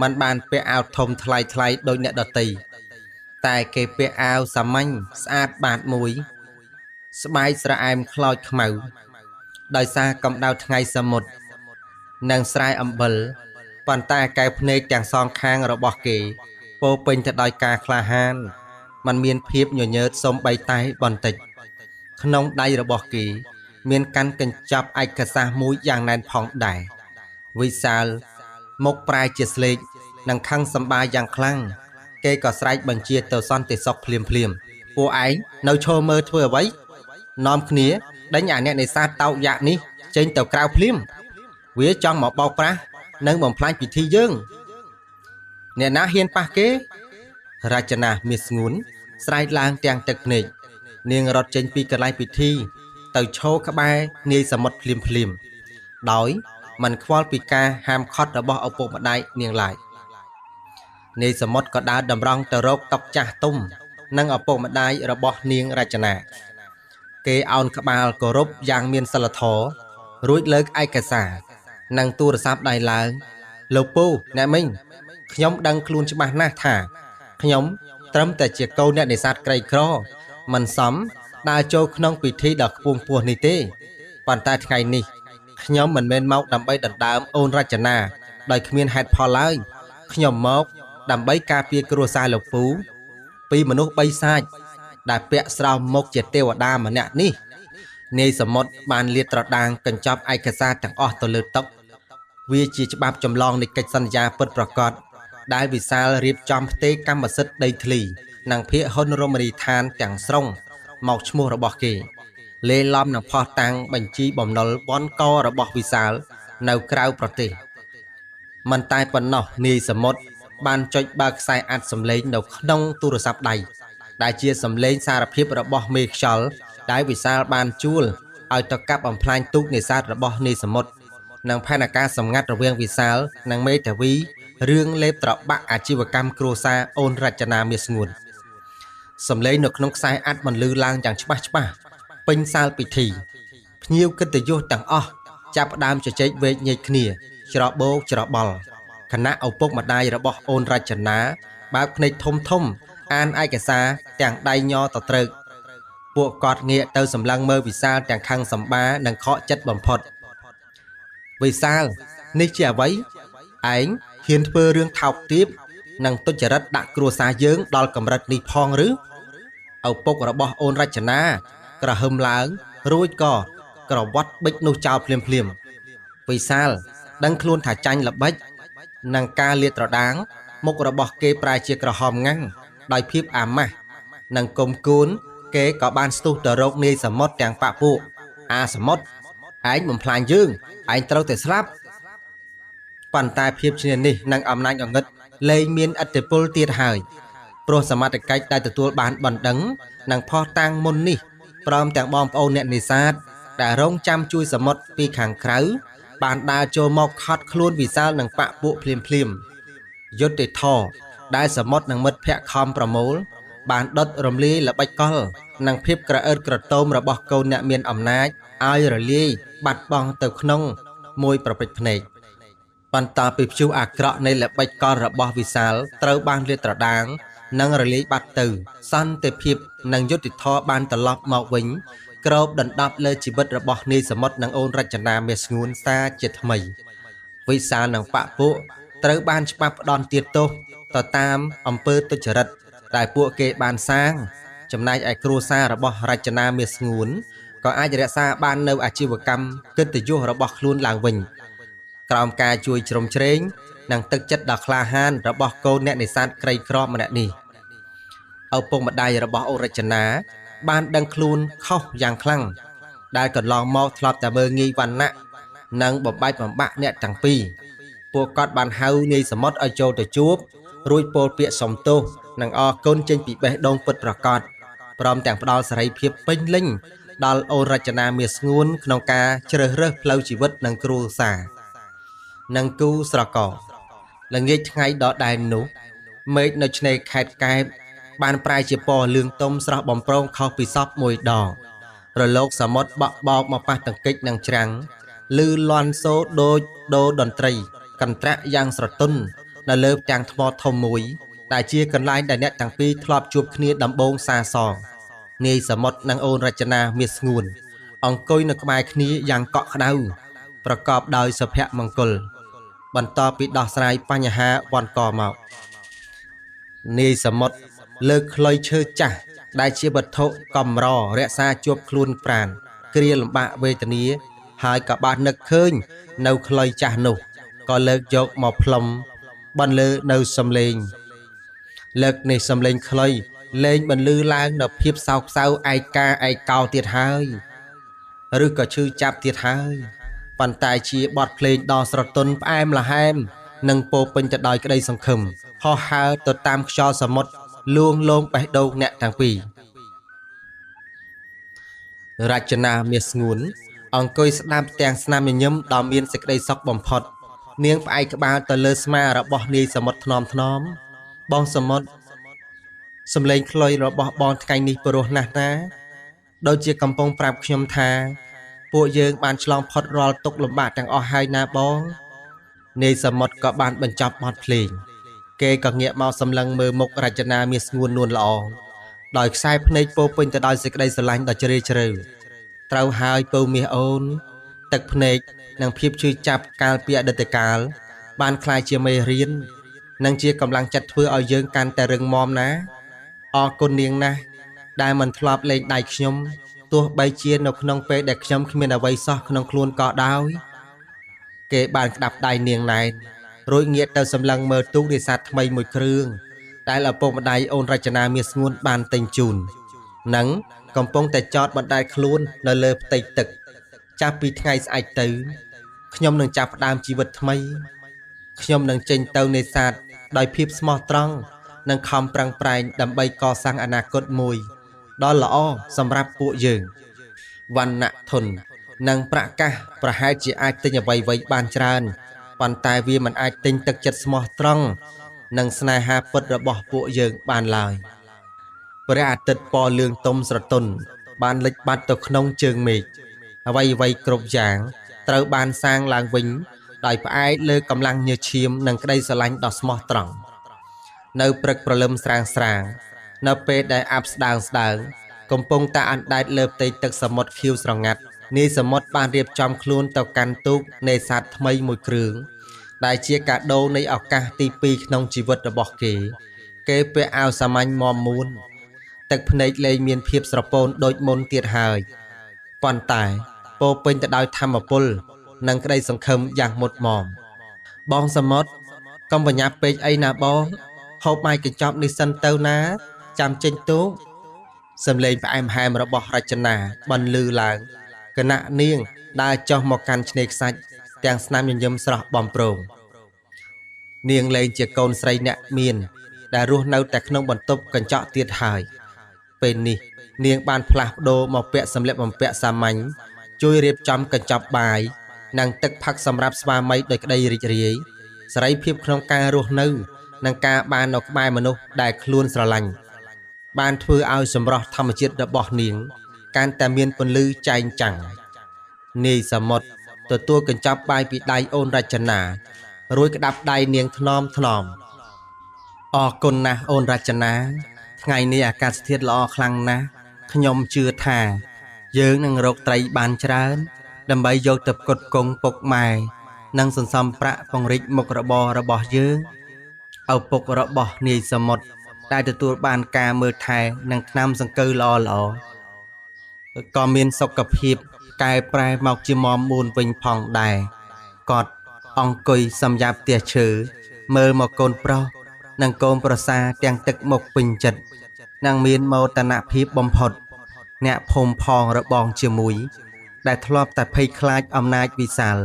មិនបានពាក់អាវធំថ្លៃដូចអ្នកដទៃតែគេពាក់អាវសាមញ្ញស្អាតបាតមួយស្បែកស្រអែមខ្លោចខ្មៅដោយសារកម្ដៅថ្ងៃសមុទ្រនិងស្រែអំបិលប៉ុន្តែកែវភ្នែកទាំងសងខាងរបស់គេពោពេញទៅដោយការក្លាហានมันមានភាពញញើតសូម្បីតែបន្តិចក្នុងដៃរបស់គេមានកាន់កញ្ចប់ឯកសារមួយយ៉ាងណែនផងដែរវិសាលមុខប្រែជាស្លេក នឹងខឹងសម្បាយ៉ាងខ្លាំងគេក៏ស្រែកបញ្ជាទៅសន្តិសុខភ្លាមពួកឯងនៅឈរមើលធ្វើអ្វីនាំគ្នាដេញអាអ្នកនេសាទតោកយ៉ាក់នេះចេញទៅក្រៅភ្លាមវាចង់មកបោកប្រាស់និងបំផ្លាញពិធីយើងអ្នកណាហ៊ានប៉ះគេរចនាមាសស្ងួនស្រែកឡើងទាំងទឹកភ្នែកនាងរត់ចេញពីកន្លែងពិធីទៅឈរក្បែរនាយសមុទ្រភ្លាមដោយមិនខ្វល់ពីការហាមឃាត់របស់ឪពុកម្ដាយនាងឡើយនាយសមុទ្រក៏ដើរតម្រង់ទៅរកតុចាស់ទុំនិងឪពុកម្ដាយរបស់នាងរចនាគេអោនក្បាលគោរពយ៉ាងមានសិលធម៌រួចលើកឯកសារនិងទូរស័ព្ទដៃឡើងលោកពូអ្នកមីងខ្ញុំដឹងខ្លួនច្បាស់ណាស់ថាខ្ញុំត្រឹមតែជាកូនអ្នកនេសាទក្រីក្រមិនសមដើរចូលក្នុងពិធីដ៏ខ្ពង់ខ្ពស់នេះទេប៉ុន្តែថ្ងៃនេះខ្ញុំមិនមែនមកដើម្បីដណ្ដើមអូនរចនាដោយគ្មានហេតុផលឡើយខ្ញុំមកដើម្បីការពារគ្រួសារលោកពូពីមនុស្សបីសាចដែលពាក់ស្រោមមុខជាទេវតាម្នាក់នេះនាយសមុទ្របានលាតត្រដាងកញ្ចប់ឯកសារទាំងអស់ទៅលើតុវាជាច្បាប់ចម្លងនៃកិច្ចសន្យាពិតប្រាកដដែលវិសាលរៀបចំផ្ទេរកម្មសិទ្ធិដីធ្លីនិងភាគហ៊ុនរមណីយដ្ឋានទាំងស្រុងមកឈ្មោះរបស់គេលេឡំនឹងផុសតាំងបញ្ជីបំណុលបនករបស់វិសាលនៅក្រៅប្រទេសមិនតែប៉ុណ្ណោះនាយសមុទ្របានចុចបើកខ្សែអាត់សម្លេងនៅក្នុងទូរស័ព្ទដៃដែលជាសម្លេងសារភាពរបស់មេខ្យល់ដែលវិសាលបានជួលឲ្យទៅកាប់បំផ្លាញទូកនេសាទរបស់នាយសមុទ្រនិងផែនការសម្ងាត់រវាងវិសាលនិងមេធាវីរឿងលេបត្របាក់អាជីវកម្មគ្រួសារអូនរចនាមាសស្ងួនសម្លេងនៅក្នុងខ្សែអាត់បន្លឺឡើងយ៉ាងច្បាស់ពេញសាលពិធីភ្ញៀវកិត្តិយសទាំងអស់ចាប់ផ្ដើមជជែកវែកញែកគ្នាច្របូកច្របល់គណៈឪពុកម្ដាយរបស់អូនរចនាបើកភ្នែកធំអានឯកសារទាំងដៃញ័រទៅត្រូវពួកគាត់ងាកទៅសម្លឹងមើលវិសាលទាំងខឹងសម្បានិងខកចិត្តបំផុតវិសាលនេះជាអ្វីឯងហ៊ានធ្វើរឿងថោកទាបនិងទុច្ចរិតដាក់គ្រួសារយើងដល់កម្រិតនេះផងឬឪពុករបស់អូនរចនាក្រហឹមឡើងរួចក៏ក្រវ៉ាត់បិចនោះចោលភ្លាមវិសាលដឹងខ្លួនថាចាញ់ល្បិចនឹងការលាតត្រដាងមុខរបស់គេប្រែជាក្រហមងាំងដោយភាពអាម៉ាស់និងគុំគួនគេក៏បានស្ទុះទៅរកនាយសមុទ្រទាំងប៉ពួកអាសមុទ្រឯងបំផ្លាញយើងឯងត្រូវតែស្លាប់ប៉ុន្តែភាពឈ្នានីសនិងអំណាចងងឹតលែងមានឥទ្ធិពលទៀតហើយព្រោះសមត្ថកិច្ចដែលទទួលបានបណ្ដឹងនិងផុសតាំងមុននេះព្រមទាំងបងប្អូនអ្នកនេសាទដែលរងចាំជួយសមុទ្រពីខាងក្រៅបានដើរចូលមកខត់ខ្លួនវិសាលនិងប៉ពួកភ្លាមយុទ្ធធរដែលសមុទ្រនិងមិត្តភ័ក្តិខំប្រមូលបានដុតរំលាយល្បិចកលនិងភាពក្រអឺតក្រទមរបស់កូនអ្នកមានអំណាចឲ្យរលាយបាត់បង់ទៅក្នុងមួយប្រពេចភ្នែកបន្តពីព្យុះអាក្រក់នៃល្បិចកលរបស់វិសាលត្រូវបានលាតត្រដាងនិងរលាយបាត់ទៅសន្តិភាពនិងយុត្តិធម៌បានត្រឡប់មកវិញគ្របដណ្ដប់លើជីវិតរបស់នាយសមុទ្រនិងអូនរចនាមាសស្ងួនសាជាថ្មីវិសាលនិងប៉ពួកត្រូវបានច្បាប់ផ្ដន់ទាទោសទៅតាមអំពើទុច្ចរិតដែលពួកគេបានសាងចំណែកឯគ្រួសាររបស់រចនាមាសស្ងួនក៏អាចរក្សាបាននូវអាជីវកម្មកិត្តិយសរបស់ខ្លួនឡើងវិញក្រោមការជួយជ្រោមជ្រែងនិងទឹកចិត្តដ៏ក្លាហានរបស់កូនអ្នកនេសាទក្រីក្រម្នាក់នេះឪពុកម្ដាយរបស់អូនរចនាបានដឹងខ្លួនខុសយ៉ាងខ្លាំងដែលកន្លងមកធ្លាប់តែមើលងាយវណ្ណៈនិងបំបែកបំបាក់អ្នកទាំងពីរពួកគាត់បានហៅនាយសមុទ្រឲ្យចូលទៅជួបរួចពោលពាក្យសុំទោសនិងអរគុណចេញពីបេះដូងពិតប្រាកដព្រមទាំងផ្ដល់សេរីភាពពេញលេញដល់អូនរចនាមាសស្ងួនក្នុងការជ្រើសរើសផ្លូវជីវិតនិងគ្រួសារនិងគូស្រករល្ងាចថ្ងៃដដែលនោះមេឃនៅឆ្នេរខេត្តកែបបានប្រែជាពណ៌លឿងទុំស្រស់បំព្រងខុសពីសពមួយដងរលកសមុទ្របក់បោកមកប៉ះទង្គិចនិងច្រាំងឮលាន់សូរដូចដូរតន្ត្រីកន្ត្រាក់យ៉ាងស្រទន់នៅលើផ្ទាំងថ្មធំមួយដែលជាកន្លែងដែលអ្នកទាំងពីរធ្លាប់ជួបគ្នាដំបូងសាសងនាយសមុទ្រនិងអូនរចនាមាសស្ងួនអង្គុយនៅក្បែរគ្នាយ៉ាងកក់ក្ដៅប្រកបដោយសុភមង្គលបន្ទាប់ពីដោះស្រាយបញ្ហាវ៉ាន់កមកនាយសមុទ្រលើកខ្លុយឈើចាស់ដែលជាវត្ថុកម្ររក្សាជាប់ខ្លួនប្រាណគ្រាលំបាកវេទនាហើយក៏បាននឹកឃើញនៅខ្លុយចាស់នោះក៏លើកយកមកផ្លុំ បន្លឺនៅសំឡេងលើកនេះសំឡេងខ្លុយលេងបន្លឺឡើងនៅភាពសោកសៅឯកាឯកោទៀតហើយឬក៏ឈឺចាប់ទៀតហើយប៉ុន្តែជាបទភ្លេងដ៏ស្រទន់ផ្អែមល្ហែមនិងពោពេញទៅដោយក្តីសង្ឃឹមហោះហើរទៅតាមខ្យល់សមុទ្រលួងលោមបេះដូងអ្នកទាំងពីររចនាមាសស្ងួនអង្គុយស្ដាប់ទាំងស្នាមញញឹមដ៏មានសេចក្តីសុខបំផុតនាងផ្អែកក្បាលទៅលើស្មារបស់នាយសមុទ្រថ្នមថ្នមបងសមុទ្រសំឡេងខ្លុយរបស់បងថ្ងៃនេះព្រោះណាស់ណាដូចជាកំពុងប្រាប់ខ្ញុំថាពួកយើងបានឆ្លងផុតរាល់ទុក្ខលំបាកទាំងអស់ហើយណាបងនាយសមុទ្រក៏បានបញ្ចប់បទភ្លេងគេក៏ងាកមកសម្លឹងមើលមុខរចនាមាសស្ងួននួនល្អដោយខ្សែភ្នែកពោពេញទៅដោយសេចក្តីស្រឡាញ់ដ៏ជ្រាលជ្រៅត្រូវហើយពៅមាសអូនទឹកភ្នែកនិងភាពជឿចាប់កាលពីអតីតកាលបានក្លាយជាមេរៀននិងជាកម្លាំងចិត្តធ្វើឲ្យយើងកាន់តែរឹងមាំណាអរគុណនាងណាស់ដែលមិនធ្លាប់លែងដៃខ្ញុំទោះបីជានៅក្នុងពេលដែលខ្ញុំគ្មានអ្វីសោះក្នុងខ្លួនក៏ដោយគេបានក្តាប់ដៃនាងណែនរួចងាកទៅសម្លឹងមើលទូកនេសាទថ្មីមួយគ្រឿងដែលឪពុកម្ដាយអូនរចនាមាសស្ងួនបានទិញជូននិងកំពុងតែចតបណ្ដាលខ្លួននៅលើផ្ទៃទឹកចាប់ពីថ្ងៃស្អែកទៅខ្ញុំនឹងចាប់ផ្ដើមជីវិតថ្មីខ្ញុំនឹងចេញទៅនេសាទដោយភាពស្មោះត្រង់និងខំប្រឹងប្រែងដើម្បីកសាងអនាគតមួយដ៏ល្អសម្រាប់ពួកយើងវណ្ណៈធននិងប្រកាសប្រហែលជាអាចទិញអ្វីៗបានច្រើនប៉ុន្តែវាមិនអាចទិញទឹកចិត្តស្មោះត្រង់និងស្នេហាពិតរបស់ពួកយើងបានឡើយព្រះអាទិត្យពណ៌លឿងទុំស្រទន់បានលិចបាត់ទៅក្នុងជើងមេឃអ្វីៗគ្រប់យ៉ាងត្រូវបានសាងឡើងវិញដោយផ្អែកលើកម្លាំងញើសឈាមនិងក្តីស្រឡាញ់ដ៏ស្មោះត្រង់នៅព្រឹកព្រលឹមស្រាងនៅពេលដែលអាប់ស្ដើងកំពុងតែអណ្ដែតលើផ្ទៃទឹកសមុទ្រខៀវស្រងាត់នាយសមុទ្របានរៀបចំខ្លួនទៅកាន់ទូកនេសាទថ្មីមួយគ្រឿងដែលជាកាដូនៃឱកាសទី2ក្នុងជីវិតរបស់គេពាក់អាវសាមញ្ញមាំមួនទឹកភ្នែកលែងមានភាពស្រពោនដូចមុនទៀតហើយប៉ុន្តែពោពេញទៅដោយធម៌ពលនិងក្តីសង្ឃឹមយ៉ាងមុតមមបងសមុទ្រកុំបញ្ញាប់ពេកអីណាបងហូបមាយកញ្ចប់នេះសិនទៅណាចាំចេញទូកសំឡេងផ្អែមហែមរបស់រចនាបន្លឺឡើងគណៈនាងដើរចុះមកកាន់ឆ្នេរខ្សាច់ទាំងស្នាមញញឹមស្រស់បំព្រងនាងលែងជាកូនស្រីអ្នកមានដែលរស់នៅតែក្នុងបន្ទប់កញ្ចក់ទៀតហើយពេលនេះនាងបានផ្លាស់ប្ដូរមកពាក់សម្លៀកបំពាក់សាមញ្ញជួយរៀបចំកញ្ចប់បាយនិងទឹកផឹកសម្រាប់ស្វាមីដោយក្តីរីករាយសេរីភាពក្នុងការរស់នៅនិងការបាននៅក្បែរមនុស្សដែលខ្លួនស្រឡាញ់បានធ្វើឲ្យសម្រស់ធម្មជាតិរបស់នាងកាន់តែមានពន្លឺចែងចាំងនាយសមុទ្រទទួលកញ្ចប់បាយពីដៃអូនរចនារួចក្តាប់ដៃនាងថ្នមអរគុណណាស់អូនរចនាថ្ងៃនេះអាកាសធាតុល្អខ្លាំងណាស់ខ្ញុំជឿថាយើងនឹងរកត្រីបានច្រើនដើម្បីយកទៅផ្គត់ផ្គង់ពុកម៉ែនិងសន្សំប្រាក់ពង្រីកមុខរបររបស់យើងឪពុករបស់នាយសមុទ្រដែលទទួលបានការមើលថែនិងថ្នាំសង្កូវល្អក៏មានសុខភាពកែប្រែមកជាមាំមួនវិញផងដែរគាត់អង្គុយសំយ៉ាប់ផ្ទះឈើមើលមកកូនប្រុសនិងកូនប្រសាទាំងទឹកមុខពេញចិត្តនិងមានមោទនភាពបំផុតអ្នកភូមិផងរបងជាមួយដែលធ្លាប់តែភ័យខ្លាចអំណាចវិសាល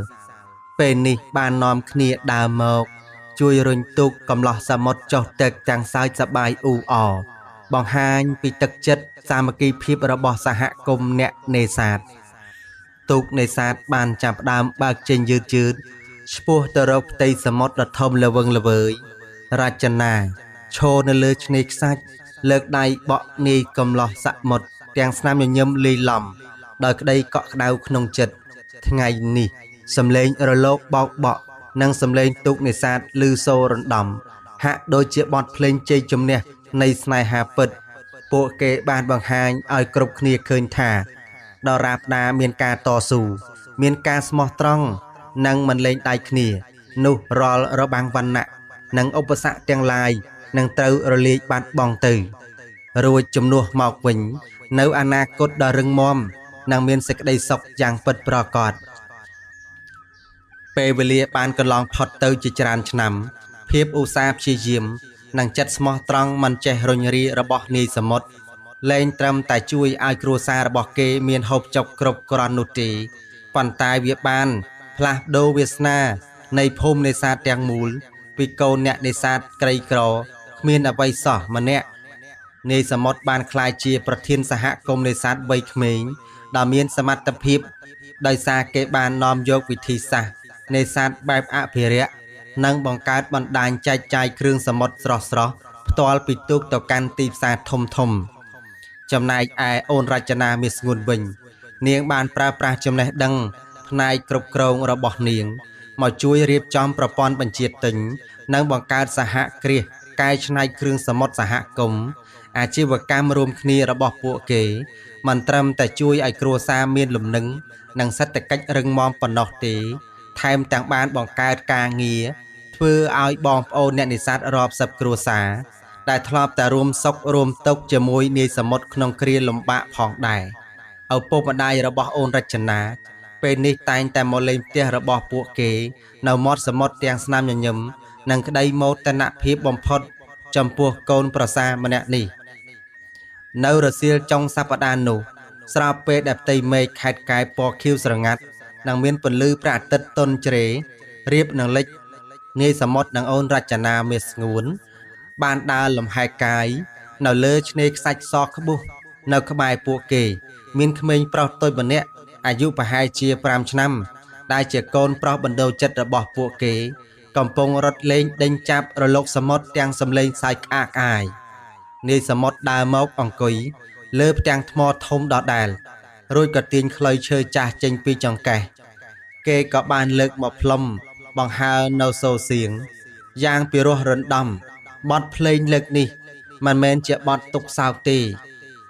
ពេលនេះបាននាំគ្នាដើរមកជួយរុញទូកកំឡោះសមុទ្រចុះទឹកទាំងសើចសប្បាយអ៊ូអរបង្ហាញពីទឹកចិត្តសាមគ្គីភាពរបស់សហគមន៍អ្នកនេសាទទូកនេសាទបានចាប់ផ្ដើមបើកចេញយឺតឆ្ពោះទៅរកផ្ទៃសមុទ្រដ៏ធំល្វឹងល្វើយរចនាឈរនៅលើឆ្នេរខ្សាច់លើកដៃបក់នាយកំឡោះសមុទ្រទាំងស្នាមញញឹមលាយឡំដោយក្តីកក់ក្ដៅក្នុងចិត្តថ្ងៃនេះសំឡេងរលកបោកបក់និងសំឡេងទូកនេសាទឮសូររំដំហាក់ដូចជាបទភ្លេងជ័យជំនះនៃស្នេហាពិតពួកគេបានបង្ហាញឲ្យគ្រប់គ្នាឃើញថាដរាបណាមានការតស៊ូមានការស្មោះត្រង់និងមិនលែងដៃគ្នានោះរាល់របាំងវណ្ណៈនិងឧបសគ្គទាំងឡាយនឹងត្រូវរលាយបាត់បង់ទៅរួចជំនួសមកវិញនៅអនាគតដ៏រឹងមាំនិងមានសេចក្តីសុខយ៉ាងពិតប្រាកដពេលវេលាបានកន្លងផុតទៅជាច្រើនឆ្នាំភ ភាពឧស្សាហ៍ព្យាយាមនិងចិត្តស្មោះត្រង់មិនចេះរុញរារបស់នាយសមុទ្រលែងត្រឹមតែជួយឲ្យគ្រួសាររបស់គេមានហូបចុកគ្រប់គ្រាន់នោះទេប៉ុន្តែវាបានផ្លាស់ប្ដូរវាសនានៃភូមិនេសាទទាំងមូលពីកូនអ្នកនេសាទក្រីក្រគ្មានអ្វីសោះម្នាក់នាយសមុទ្របានក្លាយជាប្រធានសហគមន៍នេសាទវ័យក្មេងដ៏មានសមត្ថភាពដោយសារគេបាននាំយកវិធីសាស្ត្រនេសាទបែបអភិរក្សនិងបង្កើតបណ្ដាញចែកចាយគ្រឿងសមុទ្រស្រស់ៗផ្ទាល់ពីទូកទៅកាន់ទីផ្សារធំៗចំណែកឯអូនរចនាមាសស្ងួនវិញនាងបានប្រើប្រាស់ចំណេះដឹងផ្នែកគ្រប់គ្រងរបស់នាងមកជួយរៀបចំប្រព័ន្ធបញ្ជាទិញនិងបង្កើតសហគ្រាសកែច្នៃគ្រឿងសមុទ្រសហគមន៍អាជីវកម្មរួមគ្នារបស់ពួកគេមិនត្រឹមតែជួយឲ្យគ្រួសារមានលំនឹងនិងសេដ្ឋកិច្ចរឹងមាំប៉ុណ្ណោះទេថែមទាំងបានបង្កើតការងារធ្វើឲ្យបងប្អូនអ្នកនេសាទរាប់សិបគ្រួសារដែលធ្លាប់តែរួមសុខរួមទុក្ខជាមួយនាយសមុទ្រក្នុងគ្រាលំបាកផងដែរឪពុកម្ដាយរបស់អូនរចនាពេលនេះតែងតែមកលេងផ្ទះរបស់ពួកគេនៅមាត់សមុទ្រទាំងស្នាមញញឹមនិងក្តីមោទនភាពបំផុតចំពោះកូនប្រសាម្នាក់នេះនៅរសៀលចុងសប្តាហ៍នោះស្របពេលដែលផ្ទៃមេឃខេត្តកែបពណ៌ខៀវស្រងាត់និងមានពន្លឺព្រះអាទិត្យទន់ជ្រេរៀបនឹងលិចនាយសមុទ្រនិងអូនរចនាមាសស្ងួនបានដើរលំហែកាយនៅលើឆ្នេរខ្សាច់សក្បុសនៅក្បែរពួកគេមានក្មេងប្រុសតូចម្នាក់អាយុប្រហែលជា5ឆ្នាំដែលជាកូនប្រុសបណ្ដូលចិត្តរបស់ពួកគេកំពុងរត់លេងដេញចាប់រលកសមុទ្រទាំងសំឡេងសើចក្អាកក្អាយនាយសមុទ្រដើរមកអង្គុយលើផ្ទាំងថ្មធំដដែលរួចក៏ទាញខ្លុយឈើចាស់ចេញពីចង្កេះគេក៏បានលើកមកផ្លុំបង្ហើរនៅសូរសៀងយ៉ាងពិរោះរណ្ដំបទភ្លេងលើកនេះមិនមែនជាបទទុកសោកទេ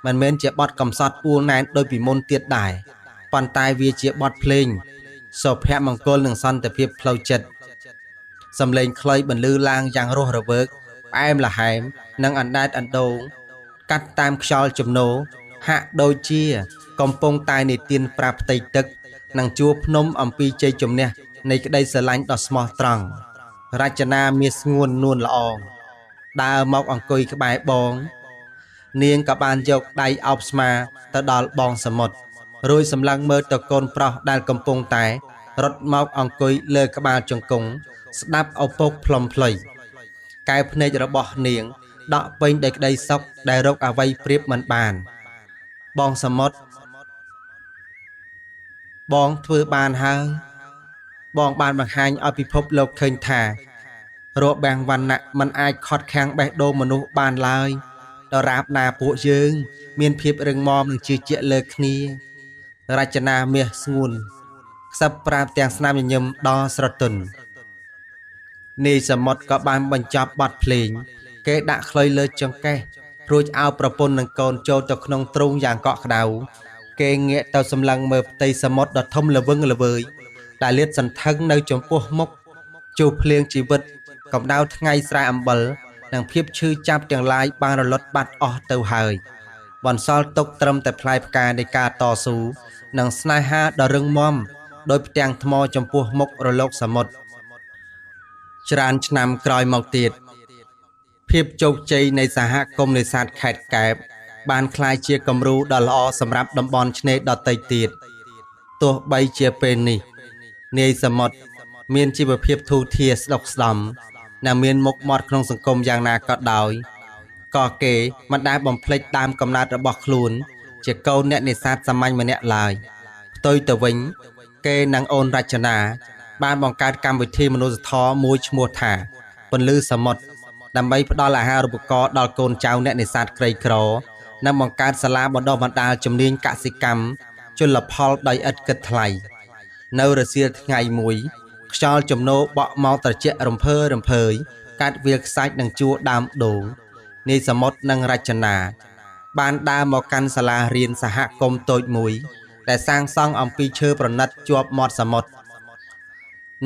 មិនមែនជាបទកំសត់អួលណែនដោយពីមុនទៀតដែរប៉ុន្តែវាជាបទភ្លេងសុភមង្គលនិងសន្តិភាពផ្លូវចិត្តសំឡេងខ្លុយបន្លឺឡើងយ៉ាងរស់រវើកផ្អែមល្ហែមនិងអណ្ដែតអណ្ដូងកាត់តាមខ្យល់ជំនោរហាក់ដូចជាកំពុងតែនិទានប្រាប់ផ្ទៃទឹកនិងជួរភ្នំអំពីជ័យជំនះនៃក្តីស្រឡាញ់ដ៏ស្មោះត្រង់រចនាមាសស្ងួននួនល្អងដើរមកអង្គុយក្បែរបងនាងក៏បានយកដៃអោបស្មាទៅដល់បងសមុទ្ររួចសម្លឹងមើលទៅកូនប្រុសដែលកំពុងតែរត់មកអង្គុយលើក្បាលជង្គង់ស្ដាប់ឪពុកផ្លុំផ្លុយកែភ្នែករបស់នាងដក់ពេញដោយក្តីសុខដែលរកអ្វីប្រៀបមិនបានបងសមុទ្របងធ្វើបានហើយបងបានបង្ហាញឲ្យពិភពលោកឃើញថារបៀងវណ្ណៈមិនអាចខត់ខាំងបេះដូងមនុស្សបានឡើយដរាបណាពួកយើងមានភាពរឹងមាំនិងជឿជាក់លើគ្នារចនាមាសស្ងួនខ្សឹបប្រាប់ទាំងស្នាមញញឹមដ៏ស្រទន់នាយសមុទ្រក៏បានបញ្ចប់បទភ្លេងគេដាក់ខ្លុយលើចង្កេះរួចឲ្យប្រពន្ធនិងកូនចូលទៅក្នុងទ្រូងយ៉ាងកក់ក្ដៅគេងាកទៅសម្លឹងមើលផ្ទៃសមុទ្រដ៏ធំល្វឹងល្វើយដែលលាតសន្ធឹងនៅចំពោះមុខជួបភ្លៀងជីវិតកម្ដៅថ្ងៃស្រែអំបិលនិងភាពឈឺចាប់ទាំងឡាយបានរលត់បាត់អស់ទៅហើយបន្សល់ទុកត្រឹមតែផ្លែផ្កានៃការតស៊ូនិងស្នេហាដ៏រឹងមាំដោយផ្ទាំងថ្មចំពោះមុខរលកសមុទ្រច្រើនឆ្នាំក្រោយមកទៀតភាពជោគជ័យនៃសហគមន៍នេសាទខេត្តកែបបានក្លាយជាគំរូដ៏ល្អសម្រាប់តំបន់ឆ្នេរដទៃទៀតទោះបីជាពេលនេះនាយសមុទ្រមានជីវភាពធូរធារស្ដុកស្ដំនិងមានមុខមាត់ក្នុងសង្គមយ៉ាងណាក៏ដោយក៏គេមិនដែលបំភ្លេចដើមកំណើតរបស់ខ្លួនជាកូនអ្នកនេសាទសាមញ្ញម្នាក់ឡើយផ្ទុយទៅវិញគេនិងអូនរចនាបានបង្កើតកម្មវិធីមនុស្សធម៌មួយឈ្មោះថាពន្លឺសមុទ្រដើម្បីផ្ដល់អាហារូបករណ៍ដល់កូនចៅអ្នកនេសាទក្រីក្រនិងបង្កើតសាលាបណ្ដុះបណ្ដាលជំនាញកសិកម្មជលផលដោយឥតគិតថ្លៃនៅរសៀលថ្ងៃមួយខ្យល់ជំនោរបក់មកត្រជាក់រំភើយកាត់វាលខ្សាច់និងជួរដើមដូងនាយសមុទ្រនិងរចនាបានដើរមកកាន់សាលារៀនសហគមន៍តូចមួយដែលសាងសង់អំពីឈើប្រណិតជាប់មាត់សមុទ្រ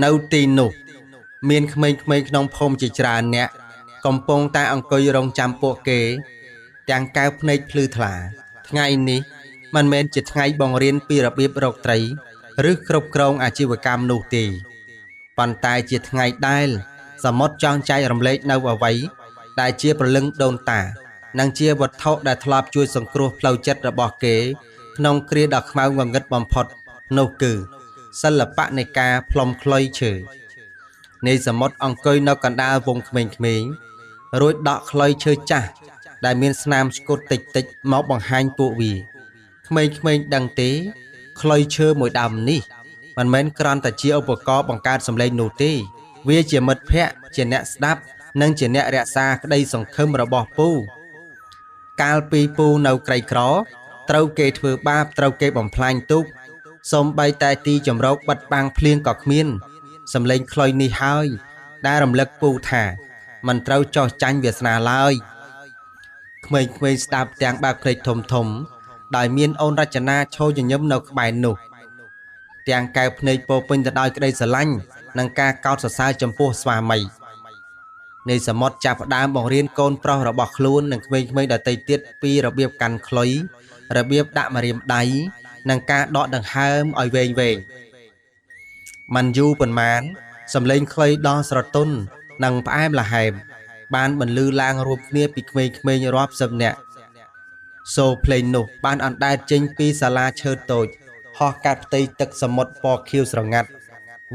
នៅទីនោះមានក្មេងៗក្នុងភូមិជាច្រើនអ្នកកំពុងតែអង្គុយរង់ចាំពួកគេទាំងកែវភ្នែកភ្លឺថ្លាថ្ងៃនេះមិនមែនជាថ្ងៃបង្រៀនពីរបៀបរកត្រីឬគ្រប់គ្រងអាជីវកម្មនោះទេប៉ុន្តែជាថ្ងៃដែល សមុទ្រចង់ចែករំលែកនៅអ្វីដែលជាប្រលឹងដូនតានិងជាវត្ថុដែលធ្លាប់ជួយសង្គ្រោះផ្លូវចិត្តរបស់គេក្នុងគ្រាដ៏ខ្មៅងងឹតបំផុតនោះគឺសិល្បៈនៃការផ្លុំខ្លុយឈើនាយសមុទ្រអង្គុយនៅកណ្ដាលវងក្មេងៗរួចដកខ្លុយឈើចាស់ដែលមានស្នាមស្គុតតិចៗមកបង្ហាញពួកវាក្មេងៗដឹងទេខ្លុយឈើមួយដើមនេះមិនមែនគ្រាន់តែជាឧបករណ៍បង្កើតសំឡេងនោះទេវាជាមិត្តភក្តិជាអ្នកស្ដាប់និងជាអ្នករក្សាក្តីសង្ឃឹមរបស់ពូកាលពីពូនៅក្រីក្រត្រូវគេធ្វើបាបត្រូវគេបំផ្លាញទូកសូម្បីតែទីជំរកបិទបាំងភ្លៀងក៏គ្មានសំឡេងខ្លុយនេះហើយដែលរំលឹកពូថាមិនត្រូវចោះចាញ់វាសនាឡើយក្មេងៗស្ដាប់ទាំងបើកភ្នែកធំៗដោយមានអូនរចនាឈរញញឹមនៅក្បែរនោះទាំងកែវភ្នែកពោពេញទៅដោយក្តីស្រឡាញ់និងការកោតសរសើរចំពោះស្វាមីនាយសមុទ្រចាប់ផ្ដើមបង្រៀនកូនប្រុសរបស់ខ្លួននិងក្មេងៗដទៃទៀតពីរបៀបកាន់ខ្លុយរបៀបដាក់ម្រាមដៃនិងការដកដង្ហើមឲ្យវែងមិនយូរប៉ុន្មានសំឡេងខ្លុយដ៏ស្រទន់និងផ្អែមល្ហែមបានបន្លឺឡើងរួមគ្នាពីក្មេងៗរាប់សិបនាក់សូរភ្លេងនោះបានអណ្ដែតចេញពីសាលាឈើតូចហោះកាត់ផ្ទៃទឹកសមុទ្រពណ៌ខៀវស្រងាត់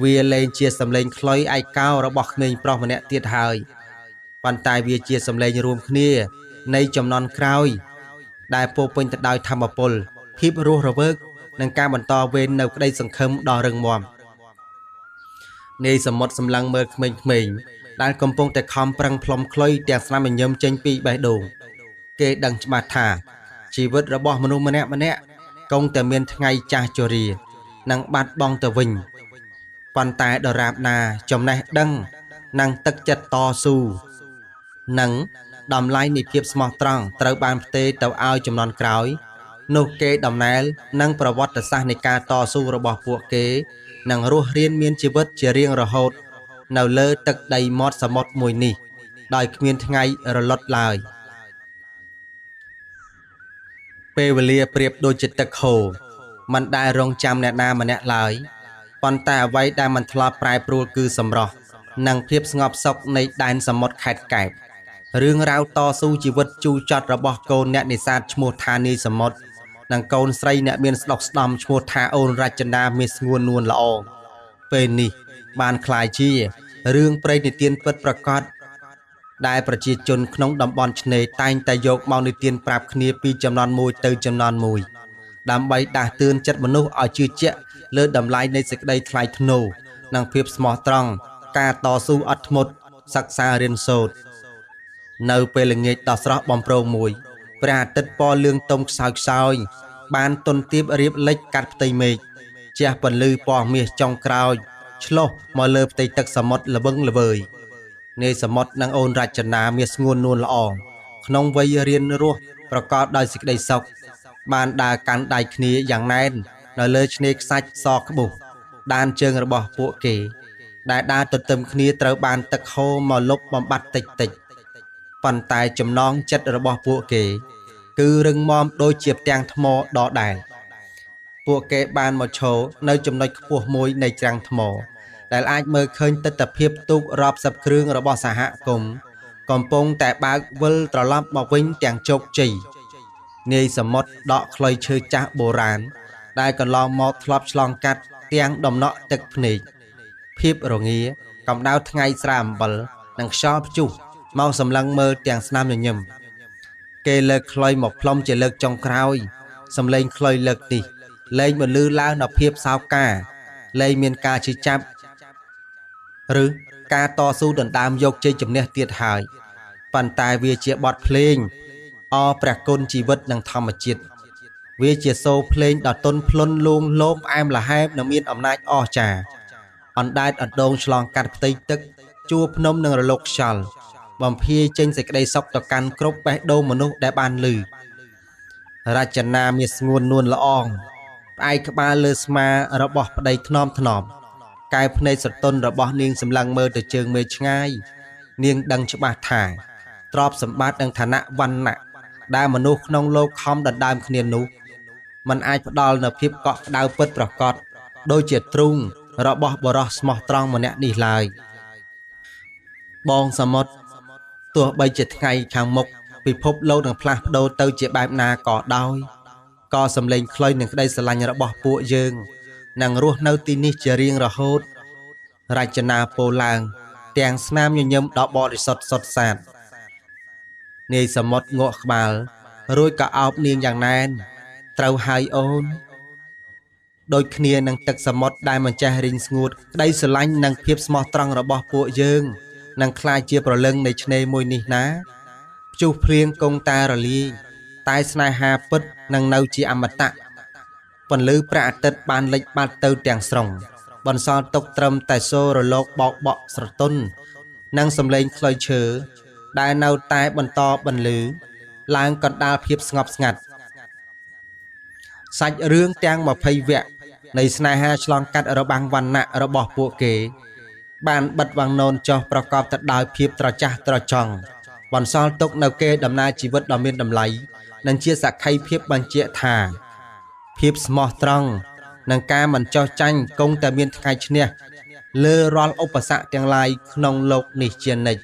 វាលែងជាសំឡេងខ្លុយឯកោរបស់ក្មេងប្រុសម្នាក់ទៀតហើយប៉ុន្តែវាជាសំឡេងរួមគ្នានៃចំនួនក្រោយដែលពោពេញទៅដោយធម្មពលភាពរស់រវើកនិងការបន្តវេននៅក្តីសង្ឃឹមដ៏រឹងមាំនាយសមុទ្រសម្លឹងមើលក្មេងៗដែលកំពុងតែខំប្រឹងផ្លុំខ្លុយទាំងស្នាមញញឹមចេញពីបេះដូងគេដឹងច្បាស់ថាជីវិតរបស់មនុស្សម្នាក់គង់តែមានថ្ងៃចាស់ជរានិងបាត់បង់ទៅវិញប៉ុន្តែដរាបណាចំណេះដឹងនិងទឹកចិត្តតស៊ូនិងតម្លៃនៃភាពស្មោះត្រង់ត្រូវបានផ្ទេរទៅឲ្យចំនួនក្រោយនោះគេដំណើរនិងប្រវត្តិសាស្ត្រនៃការតស៊ូរបស់ពួកគេនឹងរស់រានមានជីវិតជារៀងរហូតនៅលើទឹកដីមាត់សមុទ្រមួយនេះដោយគ្មានថ្ងៃរលត់ឡើយពេលវេលាប្រៀបដូចជាទឹកហូរមិនដែលរងចាំអ្នកណាម្នាក់ឡើយប៉ុន្តែអ្វីដែលមិនធ្លាប់ប្រែប្រួលគឺសម្រស់និងភាពស្ងប់សុខនៃដែនសមុទ្រខេត្តកែបរឿងរ៉ាវតស៊ូជីវិតជូរចត់របស់កូនអ្នកនេសាទឈ្មោះថានាយសមុទ្រនិងកូនស្រីអ្នកមានស្ដុកស្ដំឈ្មោះថាអូនរចនាមាសស្ងួននួនល្អពេលនេះបានក្លាយជារឿងព្រេងនិទានពិតប្រាកដដែលប្រជាជនក្នុងតំបន់ឆ្នេរតែងតែយកមកនិទានប្រាប់គ្នាពីចំនួនមួយទៅចំនួនមួយដើម្បីដាស់តឿនចិត្តមនុស្សឲ្យជឿជាក់លើតម្លៃនៃសេចក្តីថ្លៃថ្នូរនិងភាពស្មោះត្រង់ការតស៊ូអត់ធ្មត់សិក្សារៀនសូត្រនៅពេលល្ងាចដ៏ស្រស់បំព្រងមួយព្រះអាទិត្យពណ៌លឿងទុំខ្សោយបានទន់ទាបរៀបលិចកាត់ផ្ទៃមេឃជះពន្លឺពណ៌មាសចុងក្រោយឆ្លុះមកលើផ្ទៃទឹកសមុទ្រល្វឹងល្វើយនាយសមុទ្រនិងអូនរចនាមាសស្ងួននួនល្អក្នុងវ័យរៀនរស់ប្រកបដោយសេចក្តីសុខបានដើរកាន់ដៃគ្នាយ៉ាងណែននៅលើឆ្នេរខ្សាច់សក្បុសដានជើងរបស់ពួកគេដែលដើរទន្ទឹមគ្នាត្រូវបានទឹកហូរមកលុបបំបត្តិតិចប៉ុន្តែចំណងចិត្តរបស់ពួកគេគឺរឹងមាំដូចជាផ្ទាំងថ្មដដែលពួកគេបានមកឈរនៅចំណុចខ្ពស់មួយនៃច្រាំងថ្មដែលអាចមើលឃើញទិដ្ឋភាពទូករាប់សិបគ្រឿងរបស់សហគមន៍កំពុងតែបើកវិលត្រឡប់មកវិញទាំងជោគជ័យនាយសមុទ្រដកខ្លុយឈើចាស់បុរាណដែលកន្លងមកធ្លាប់ឆ្លងកាត់ទាំងដំណក់ទឹកភ្នែកភាពរងាកម្ដៅថ្ងៃស្រាអំបិលនិងខ្យល់ព្យុះមកសម្លឹងមើលទាំងស្នាមញញឹមគេលើកខ្លុយមកផ្លុំជាលើកចុងក្រោយសំឡេងខ្លុយលើកនេះលែងបន្លឺឡើងនូវភាពសោកការលែងមានការឈឺចាប់ឬការតស៊ូដណ្ដើមយកជ័យជំនះទៀតហើយប៉ុន្តែវាជាបទភ្លេងអរព្រះគុណជីវិតនិងធម្មជាតិវាជាសូរភ្លេងដ៏ទន់ភ្លន់លួងលោមផ្អែមល្ហែមនិងមានអំណាចអស្ចារ្យអណ្ដែតអណ្ដូងឆ្លងកាត់ផ្ទៃទឹកជួរភ្នំនិងរលកខ្យល់បំភាយចេញសេចក្តីសុខទៅកាន់គ្រប់បេះដូងមនុស្សដែលបានឮរចនាមាសស្ងួននួនល្អផ្អែកក្បាលលើស្មារបស់ប្តីថ្នម កែភ្នែកស្រទន់របស់នាងសម្លឹងមើលទៅជើងមេឃឆ្ងាយនាងដឹងច្បាស់ថាទ្រព្យសម្បត្តិនិងឋានៈវណ្ណៈដែលមនុស្សក្នុងលោកខំដណ្ដើមគ្នានោះมันអាចផ្ដល់នូវភាពកក់ក្ដៅពិតប្រាកដដូចជាទ្រូងរបស់បរិសស្មោះត្រង់ម្នាក់នេះឡើយ បងសមុទ្រទោះបីជាថ្ងៃខាងមុខពិភពលោកនឹងផ្លាស់ប្ដូរទៅជាបែបណាក៏ដោយក៏សំឡេងខ្លុយនឹងក្តីស្រឡាញ់របស់ពួកយើងនឹងរស់នៅទីនេះជារៀងរហូតរចនាពោលឡើងទាំងស្នាមញញឹមដ៏បរិសុទ្ធសុទ្ធសាធនាយសមុទ្รงក់ក្បាលរួចក៏អោបនាងយ៉ាងណែនត្រូវហើយអូនដូចគ្នានឹងទឹកសមុទ្រដែលមិនចេះរីងស្ងួតក្តីស្រឡាញ់និងភាពស្មោះត្រង់របស់ពួកយើងនឹងក្លាយជាប្រលឹងនៃឆ្នេរមួយនេះណាព្យុះភ្លៀងគង់តែរលាយតែស្នេហាពិតនឹងនៅជាអមតៈពន្លឺព្រះអាទិត្យបានលិចបាត់ទៅទាំងស្រុងបន្សល់ទុកត្រឹមតែសូររលកបោកបក់ស្រទន់និងសំឡេងខ្លុយឈើដែលនៅតែបន្តបន្លឺឡើងកណ្ដាលភាពស្ងប់ស្ងាត់សាច់រឿងទាំង20វគ្គនៃស្នេហាឆ្លងកាត់របាំងវណ្ណៈរបស់ពួកគេបានបិទវាំងននចុះប្រកបទៅដោយភាពត្រចះត្រចង់បន្សល់ទុកនៅគេដំណើរជីវិតដ៏មានតម្លៃនិងជាសក្ខីភាពបញ្ជាក់ថាភាពស្មោះត្រង់និងការមិនចោះចាញ់គង់តែមានថ្ងៃឈ្នះលើរាល់ឧបសគ្គទាំងឡាយក្នុងโลกនេះជានិច្ច